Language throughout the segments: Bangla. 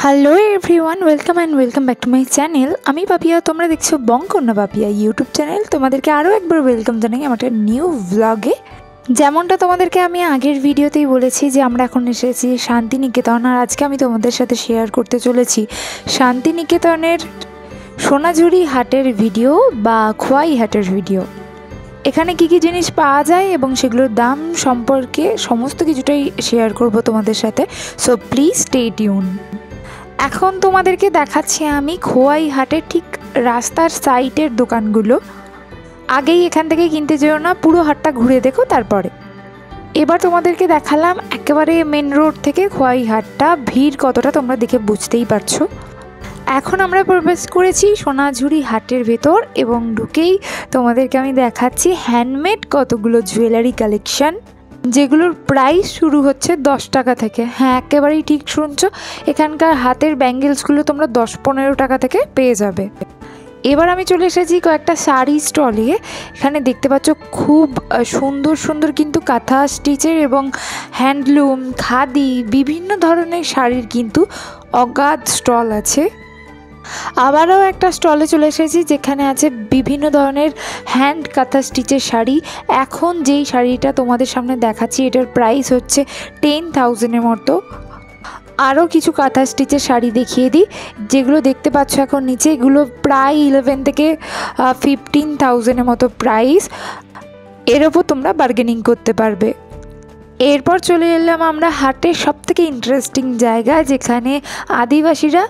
Hello everyone, welcome back to my channel. আমি পাপিয়া, তোমরা দেখছো বঙ্কন্যা পাপিয়া ইউটিউব চ্যানেল। তোমাদেরকে আরও একবার ওয়েলকাম জানাই আমার একটা নিউ ভ্লগে। যেমনটা তোমাদেরকে আমি আগের ভিডিওতেই বলেছি যে আমরা এখন এসেছি শান্তিনিকেতন, আর আজকে আমি তোমাদের সাথে শেয়ার করতে চলেছি শান্তিনিকেতনের সোনাঝুরি হাটের ভিডিও বা খোয়াই হাটের ভিডিও। এখানে কী কী জিনিস পাওয়া যায় এবং সেগুলোর দাম সম্পর্কে সমস্ত কিছুটাই শেয়ার করব তোমাদের সাথে। So please stay tune. এখন তোমাদেরকে দেখাচ্ছি আমি খোয়াই হাটের ঠিক রাস্তার সাইডের দোকানগুলো। আগেই এখান থেকে কিনতে যেও না, পুরো হাটটা ঘুরে দেখো তারপরে। এবার তোমাদেরকে দেখালাম একেবারে মেন রোড থেকে খোয়াই হাটটা, ভিড় কতটা তোমরা দেখে বুঝতেই পারছো। এখন আমরা প্রবেশ করেছি সোনাঝুরি হাটের ভেতর এবং ঢুকেই তোমাদেরকে আমি দেখাচ্ছি হ্যান্ডমেড কতগুলো জুয়েলারি কালেকশন, যেগুলোর প্রাইস শুরু হচ্ছে 10 টাকা থেকে। হ্যাঁ, একেবারেই ঠিক শুনছো, এখানকার হাতের ব্যাঙ্গেলসগুলো তোমরা 10-15 টাকা থেকে পেয়ে যাবে। এবার আমি চলে এসেছি কয়েকটা শাড়ি স্টলে। এখানে দেখতে পাচ্ছ খুব সুন্দর সুন্দর কিন্তু কাঁথা স্টিচের এবং হ্যান্ডলুম, খাদি বিভিন্ন ধরনের শাড়ির কিন্তু অগাধ স্টল আছে। আবারও একটা স্টলে চলে এসেছি যেখানে আছে বিভিন্ন ধরনের হ্যান্ড কাঁথা স্টিচের শাড়ি। এখন যেই শাড়িটা তোমাদের সামনে দেখাচ্ছি এটার প্রাইস হচ্ছে 10,000-এর মতো। আরও কিছু কাঁথা স্টিচের শাড়ি দেখিয়ে দিই, যেগুলো দেখতে পাচ্ছ এখন নিচে, এগুলো প্রায় 11 থেকে 15,000-এর মতো প্রাইস। এর ওপর তোমরা বার্গেনিং করতে পারবে। এরপর চলে এলাম আমরা হাটের সবথেকে ইন্টারেস্টিং জায়গায়, যেখানে আদিবাসীরা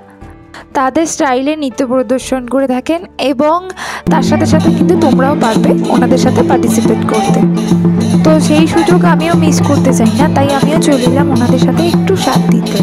তাদের স্টাইলে নৃত্য প্রদর্শন করে থাকেন এবং তার সাথে সাথে কিন্তু তোমরাও পারবে ওনাদের সাথে পার্টিসিপেট করতে। তো সেই সুযোগ আমিও মিস করতে চাই না, তাই আমিও চলে এলাম ওনাদের সাথে একটু সাথ দিতে।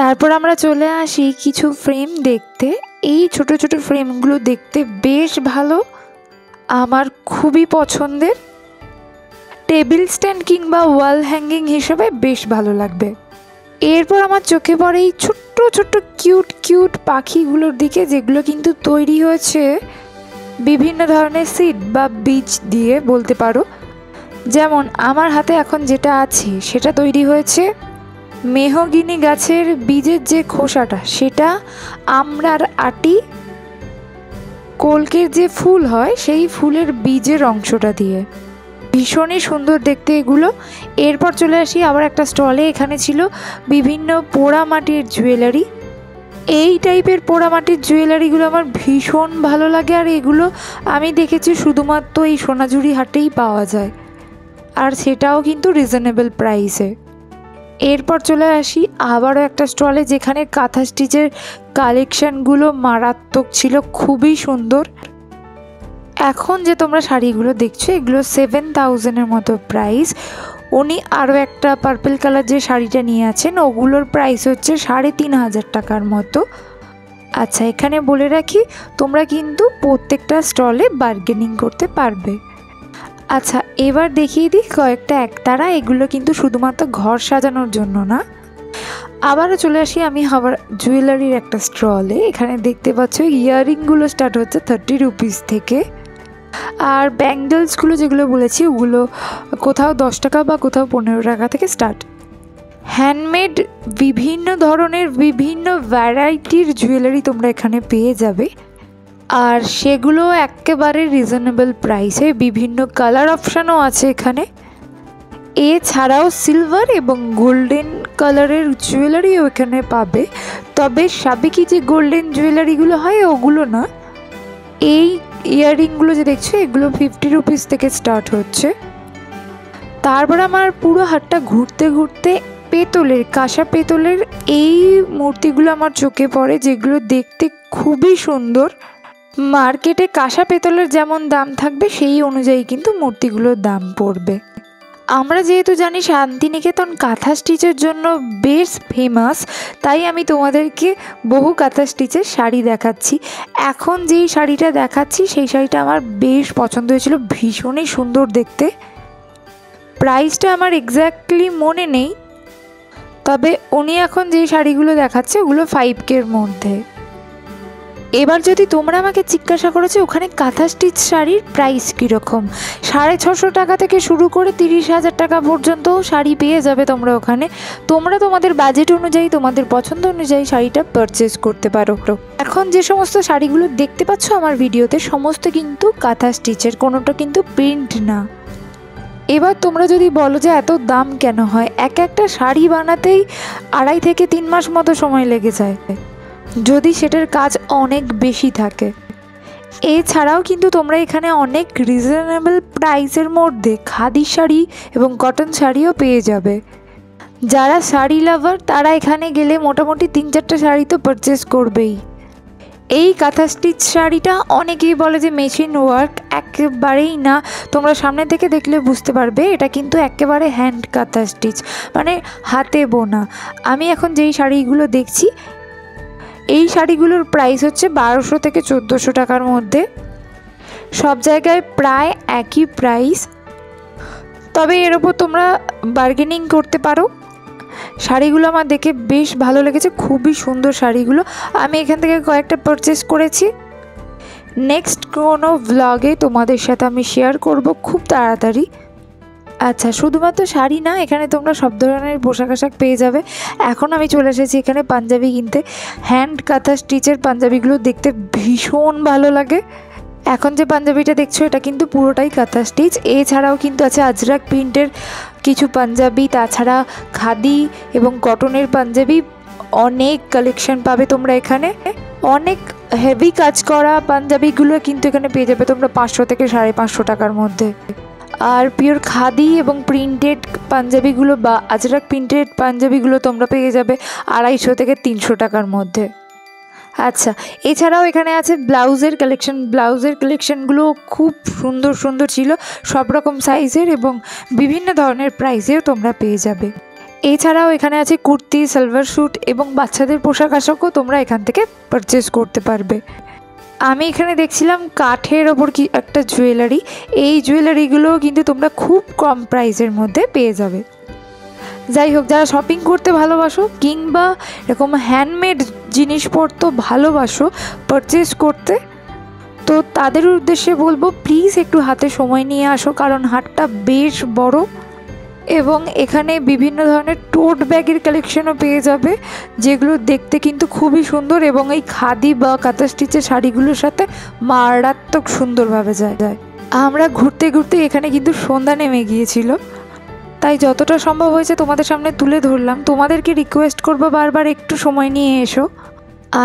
তারপর আমরা চলে আসি কিছু ফ্রেম দেখতে। এই ছোট ছোট ফ্রেমগুলো দেখতে বেশ ভালো, আমার খুবই পছন্দের। টেবিল স্ট্যান্ড কিংবা ওয়াল হ্যাঙ্গিং হিসেবে বেশ ভালো লাগবে। এরপর আমার চোখে পড়ে এই ছোট্ট ছোট্ট কিউট কিউট পাখিগুলোর দিকে, যেগুলো কিন্তু তৈরি হয়েছে বিভিন্ন ধরনের সিড বা বীজ দিয়ে বলতে পারো। যেমন আমার হাতে এখন যেটা আছে সেটা তৈরি হয়েছে মেহগিনি গাছের বীজের যে খোসাটা, সেটা আমড়ার আটি, কলকের যে ফুল হয় সেই ফুলের বীজের অংশটা দিয়ে। ভীষণই সুন্দর দেখতে এগুলো। এরপর চলে আসি আবার একটা স্টলে। এখানে ছিল বিভিন্ন পোড়ামাটির জুয়েলারি। এই টাইপের পোড়ামাটির জুয়েলারিগুলো আমার ভীষণ ভালো লাগে, আর এগুলো আমি দেখেছি শুধুমাত্র এই সোনাঝুরি হাটেই পাওয়া যায়, আর সেটাও কিন্তু রিজনেবল প্রাইসে। এরপর চলে আসি আবারও একটা স্টলে, যেখানে কাঁথা স্টিচের কালেকশানগুলো মারাত্মক ছিল, খুবই সুন্দর। এখন যে তোমরা শাড়িগুলো দেখছো এগুলো 7,000-এর মতো প্রাইস। উনি আরও একটা পার্পল কালার যে শাড়িটা নিয়ে আছেন ওগুলোর প্রাইস হচ্ছে 3,500 টাকার মতো। আচ্ছা, এখানে বলে রাখি তোমরা কিন্তু প্রত্যেকটা স্টলে বার্গেনিং করতে পারবে। আচ্ছা, এবার দেখিয়ে দিই কয়েকটা একতারা। এগুলো কিন্তু শুধুমাত্র ঘর সাজানোর জন্য না। আবারও চলে আসি আমি আবার জুয়েলারির একটা স্টলে। এখানে দেখতে পাচ্ছ ইয়াররিংগুলো স্টার্ট হচ্ছে 30 রুপিস থেকে, আর ব্যাঙ্গেলসগুলো যেগুলো বলেছি ওগুলো কোথাও 10 টাকা বা কোথাও 15 টাকা থেকে স্টার্ট। হ্যান্ডমেড বিভিন্ন ধরনের বিভিন্ন ভ্যারাইটির জুয়েলারি তোমরা এখানে পেয়ে যাবে, আর সেগুলো একেবারে রিজনেবল প্রাইসে। বিভিন্ন কালার অপশানও আছে এখানে। এছাড়াও সিলভার এবং গোল্ডেন কালারের জুয়েলারিও এখানে পাবে, তবে সাবেকি যে গোল্ডেন জুয়েলারিগুলো হয় ওগুলো না। এই ইয়াররিংগুলো যে দেখছো এগুলো 50 রুপিস থেকে স্টার্ট হচ্ছে। তারপর আমার পুরো হাটটা ঘুরতে ঘুরতে পেতলের, কাঁসা পেতলের এই মূর্তিগুলো আমার চোখে পড়ে, যেগুলো দেখতে খুবই সুন্দর। মার্কেটে কাঁসা পেতলের যেমন দাম থাকবে সেই অনুযায়ী কিন্তু মূর্তিগুলোর দাম পড়বে। আমরা যেহেতু জানি শান্তিনিকেতন কাঁথা স্টিচের জন্য বেশ ফেমাস, তাই আমি তোমাদেরকে বহু কাঁথা স্টিচের শাড়ি দেখাচ্ছি। এখন যেই শাড়িটা দেখাচ্ছি সেই শাড়িটা আমার বেশ পছন্দ হয়েছিল, ভীষণই সুন্দর দেখতে। প্রাইসটা আমার এক্স্যাক্টলি মনে নেই, তবে উনি এখন যেই শাড়িগুলো দেখাচ্ছে ওগুলো 5K-র মধ্যে। এবার যদি তোমরা আমাকে জিজ্ঞাসা করেছো ওখানে কাঁথা স্টিচ শাড়ির প্রাইস কীরকম, 650 টাকা থেকে শুরু করে 30,000 টাকা পর্যন্ত শাড়ি পেয়ে যাবে তোমরা ওখানে। তোমরা তোমাদের বাজেট অনুযায়ী, তোমাদের পছন্দ অনুযায়ী শাড়িটা পারচেস করতে পারো। এখন যে সমস্ত শাড়িগুলো দেখতে পাচ্ছ আমার ভিডিওতে সমস্ত কিন্তু কাঁথা স্টিচের, কোনোটা কিন্তু প্রিন্ট না। এবার তোমরা যদি বলো যে এত দাম কেন হয়, একটা শাড়ি বানাতেই 2.5 থেকে 3 মাস মতো সময় লেগে যায় যদি সেটার কাজ অনেক বেশি থাকে। এছাড়াও কিন্তু তোমরা এখানে অনেক রিজনেবল প্রাইসের মধ্যে খাদি শাড়ি এবং কটন শাড়িও পেয়ে যাবে। যারা শাড়ি লাভার তারা এখানে গেলে মোটামুটি 3-4টা শাড়ি তো পারচেস করবেই। এই কাঁথা স্টিচ শাড়িটা অনেকেই বলে যে মেশিন ওয়ার্ক, একেবারেই না। তোমরা সামনে থেকে দেখলে বুঝতে পারবে এটা কিন্তু একেবারে হ্যান্ড কাঁথা স্টিচ, মানে হাতে বোনা। আমি এখন যেই শাড়িগুলো দেখছি এই শাড়িগুলোর প্রাইস হচ্ছে 1200 থেকে 1400 টাকার মধ্যে। সব জায়গায় প্রায় একই প্রাইস, তবে এর ওপর তোমরা বার্গেনিং করতে পারো। শাড়িগুলো আমার দেখে বেশ ভালো লেগেছে, খুবই সুন্দর শাড়িগুলো। আমি এখান থেকে কয়েকটা পারচেস করেছি। নেক্সট কোনো ভ্লগে তোমাদের সাথে আমি শেয়ার করব খুব তাড়াতাড়ি। আচ্ছা, শুধুমাত্র শাড়ি না, এখানে তোমরা সব ধরনের পোশাক আশাক পেয়ে যাবে। এখন আমি চলে এসেছি এখানে পাঞ্জাবি কিনতে। হ্যান্ড কাঁথা স্টিচের পাঞ্জাবিগুলো দেখতে ভীষণ ভালো লাগে। এখন যে পাঞ্জাবিটা দেখছো এটা কিন্তু পুরোটাই কাঁথা স্টিচ। এছাড়াও কিন্তু আছে আজরাক প্রিন্টের কিছু পাঞ্জাবি, তাছাড়া খাদি এবং কটনের পাঞ্জাবি অনেক কালেকশন পাবে তোমরা এখানে। অনেক হেভি কাজ করা পাঞ্জাবিগুলো কিন্তু এখানে পেয়ে যাবে তোমরা 500 থেকে 550 টাকার মধ্যে। আর পিওর খাদি এবং প্রিন্টেড পাঞ্জাবিগুলো বা আজরাক প্রিন্টেড পাঞ্জাবিগুলো তোমরা পেয়ে যাবে 250 থেকে 300 টাকার মধ্যে। আচ্ছা, এছাড়াও এখানে আছে ব্লাউজের কালেকশন। ব্লাউজের কালেকশনগুলো খুব সুন্দর সুন্দর ছিল, সব রকম সাইজের এবং বিভিন্ন ধরনের প্রাইসেও তোমরা পেয়ে যাবে। এছাড়াও এখানে আছে কুর্তি, সালোয়ার স্যুট এবং বাচ্চাদের পোশাক আশাকও তোমরা এখান থেকে পারচেস করতে পারবে। আমি এখানে দেখছিলাম কাঠের ওপর কি একটা জুয়েলারি। এই জুয়েলারিগুলোও কিন্তু তোমরা খুব কম প্রাইসের মধ্যে পেয়ে যাবে। যাই হোক, যারা শপিং করতে ভালোবাসো কিংবা এরকম হ্যান্ডমেড জিনিসপত্র ভালোবাসো পারচেস করতে, তো তাদের উদ্দেশ্যে বলবো প্লিজ একটু হাতে সময় নিয়ে আসো, কারণ হাটটা বেশ বড় এবং এখানে বিভিন্ন ধরনের টোট ব্যাগের কালেকশনও পেয়ে যাবে, যেগুলো দেখতে কিন্তু খুবই সুন্দর এবং এই খাদি বা কাঁথা স্টিচের শাড়িগুলোর সাথে মারাত্মক সুন্দরভাবে যায়। আমরা ঘুরতে ঘুরতে এখানে কিন্তু সন্ধ্যা নেমে গিয়েছিল, তাই যতটা সম্ভব হয়েছে তোমাদের সামনে তুলে ধরলাম। তোমাদেরকে রিকোয়েস্ট করবো বারবার একটু সময় নিয়ে এসো।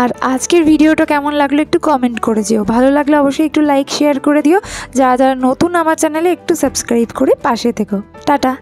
আর আজকের ভিডিওটা কেমন লাগলো একটু কমেন্ট করে দিও, ভালো লাগলে অবশ্যই একটু লাইক শেয়ার করে দিও। যারা যারা নতুন আমার চ্যানেলে একটু সাবস্ক্রাইব করে পাশে থেকো। টাটা।